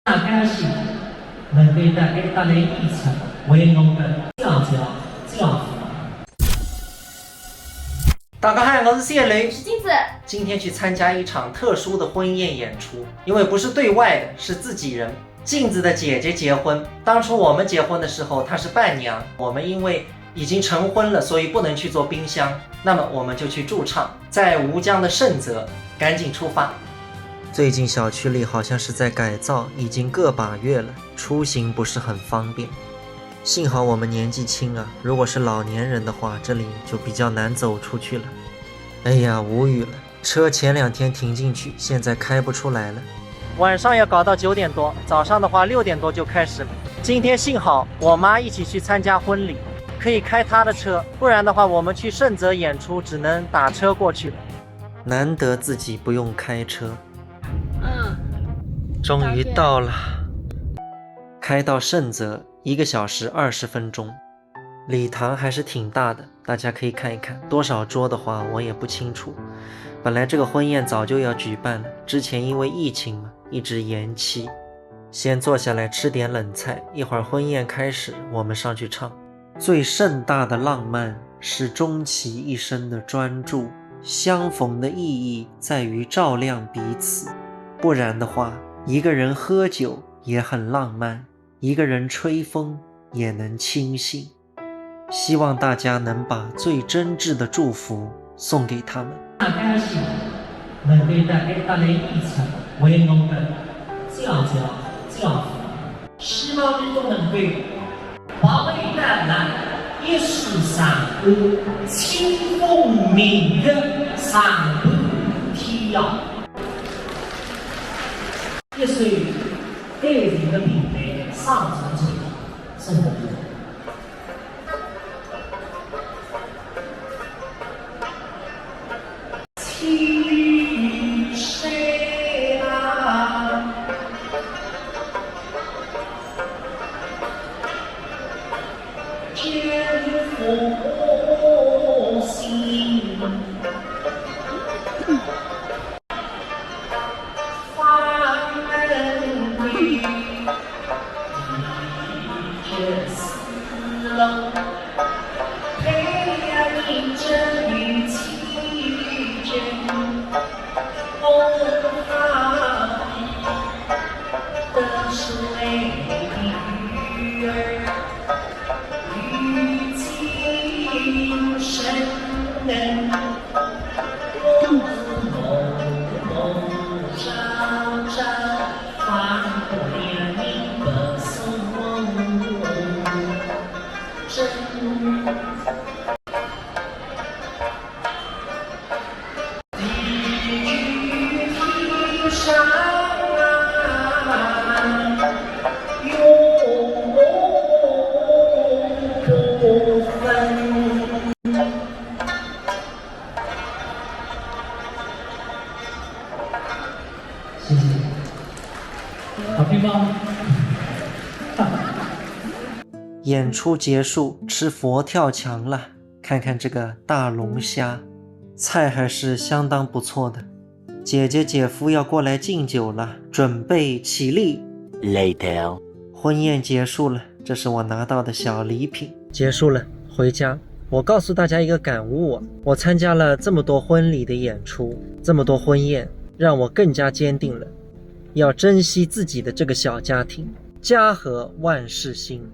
很高兴能给大家带来一场为我的教福。大家好，我是谢雷，我是镜子。今天去参加一场特殊的婚宴演出，因为不是对外的，是自己人。镜子的姐姐结婚，当初我们结婚的时候，她是伴娘，我们因为已经成婚了，所以不能去做冰箱，那么我们就去驻唱，在吴江的盛泽，赶紧出发。最近小区里好像是在改造，已经个把月了，出行不是很方便。幸好我们年纪轻啊，如果是老年人的话，这里就比较难走出去了。哎呀，无语了，车前2天停进去，现在开不出来了。晚上要搞到9点多，早上的话6点多就开始了。今天幸好我妈一起去参加婚礼，可以开她的车，不然的话我们去盛泽演出只能打车过去了。难得自己不用开车。终于到了，开到盛泽1个小时20分钟。礼堂还是挺大的，大家可以看一看，多少桌的话我也不清楚。本来这个婚宴早就要举办了，之前因为疫情嘛，一直延期。先坐下来吃点冷菜，一会儿婚宴开始，我们上去唱。最盛大的浪漫是终其一生的专注，相逢的意义在于照亮彼此。不然的话，一个人喝酒也很浪漫，一个人吹风也能清醒。希望大家能把最真挚的祝福送给他们。很高兴能给大家带来一场为我的教福，希望你都能够把伟大的一世上过清风明月上半天涯。一首爱情的品牌上层作品送给你。谢谢，好听吗？演出结束，吃佛跳墙了。看看这个大龙虾，菜还是相当不错的。姐姐姐夫要过来敬酒了，准备起立。Later， 婚宴结束了，这是我拿到的小礼品。结束了，回家。我告诉大家一个感悟啊，我参加了这么多婚礼的演出，这么多婚宴，让我更加坚定了要珍惜自己的这个小家庭。家和万事兴。